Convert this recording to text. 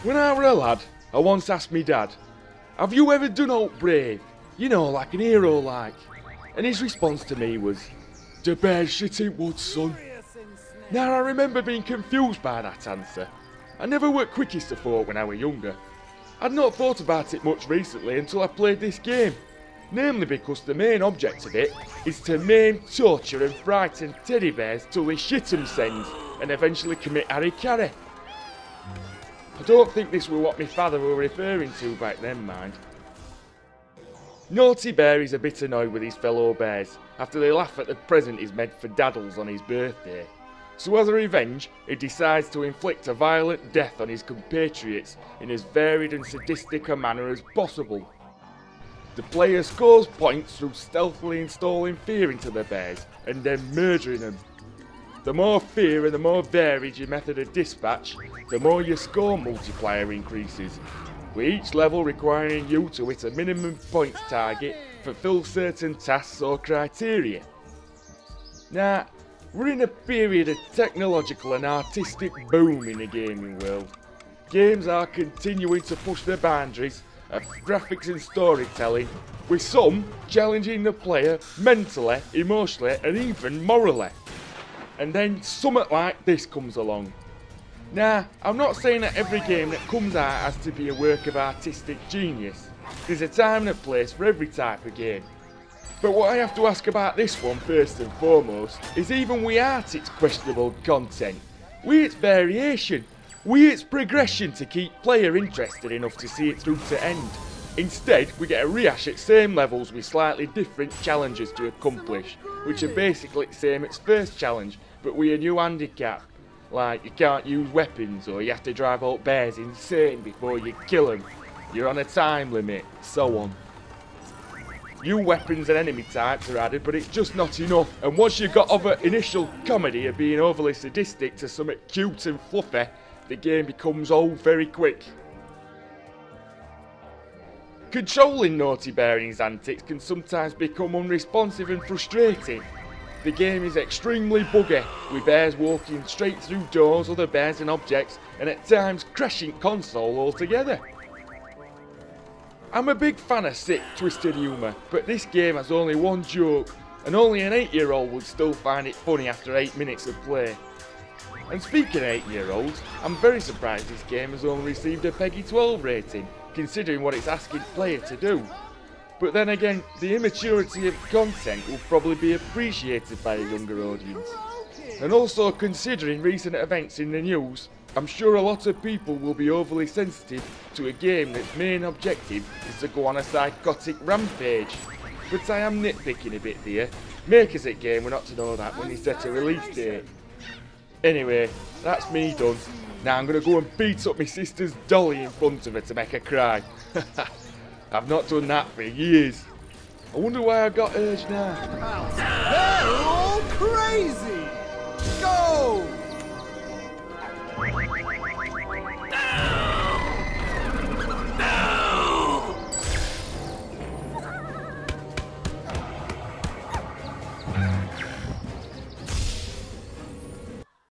When I were a lad, I once asked me dad, "Have you ever done aught brave? You know, like an hero like." And his response to me was, "The bear's shit in woods, son." Now I remember being confused by that answer. I never were quickest to thought when I were younger. I'd not thought about it much recently until I played this game. Namely because the main object of it is to maim, torture and frighten teddy bears till they shit themselves and eventually commit harry-carry. I don't think this was what my father were referring to back then, mind. Naughty Bear is a bit annoyed with his fellow bears after they laugh at the present he's made for Daddles on his birthday. So as a revenge, he decides to inflict a violent death on his compatriots in as varied and sadistic a manner as possible. The player scores points through stealthily installing fear into the bears and then murdering them. The more fear and the more varied your method of dispatch, the more your score multiplier increases, with each level requiring you to hit a minimum points target, fulfill certain tasks or criteria. Now, we're in a period of technological and artistic boom in the gaming world. Games are continuing to push the boundaries of graphics and storytelling, with some challenging the player mentally, emotionally and even morally. And then something like this comes along. Now, I'm not saying that every game that comes out has to be a work of artistic genius. There's a time and a place for every type of game. But what I have to ask about this one first and foremost is even without its questionable content, with its variation, with its progression to keep player interested enough to see it through to end. Instead, we get a rehash at same levels with slightly different challenges to accomplish, which are basically the same as first challenge, but with a new handicap. Like, you can't use weapons, or you have to drive out bears insane before you kill them. You're on a time limit, so on. New weapons and enemy types are added, but it's just not enough. And once you've got over initial comedy of being overly sadistic to something cute and fluffy, the game becomes old very quick. Controlling Naughty Bear in his antics can sometimes become unresponsive and frustrating. The game is extremely buggy, with bears walking straight through doors, other bears and objects, and at times crashing console altogether. I'm a big fan of sick, twisted humour, but this game has only one joke, and only an 8-year-old would still find it funny after 8 minutes of play. And speaking of 8-year-olds, I'm very surprised this game has only received a PEGI 12 rating, considering what it's asking the player to do. But then again, the immaturity of content will probably be appreciated by a younger audience. And also considering recent events in the news, I'm sure a lot of people will be overly sensitive to a game that's main objective is to go on a psychotic rampage. But I am nitpicking a bit here. Makers at game were not to know that when they set a release date. Anyway, that's me done. Now I'm going to go and beat up my sister's dolly in front of her to make her cry. I've not done that for years. I wonder why I got urged now. They're all crazy!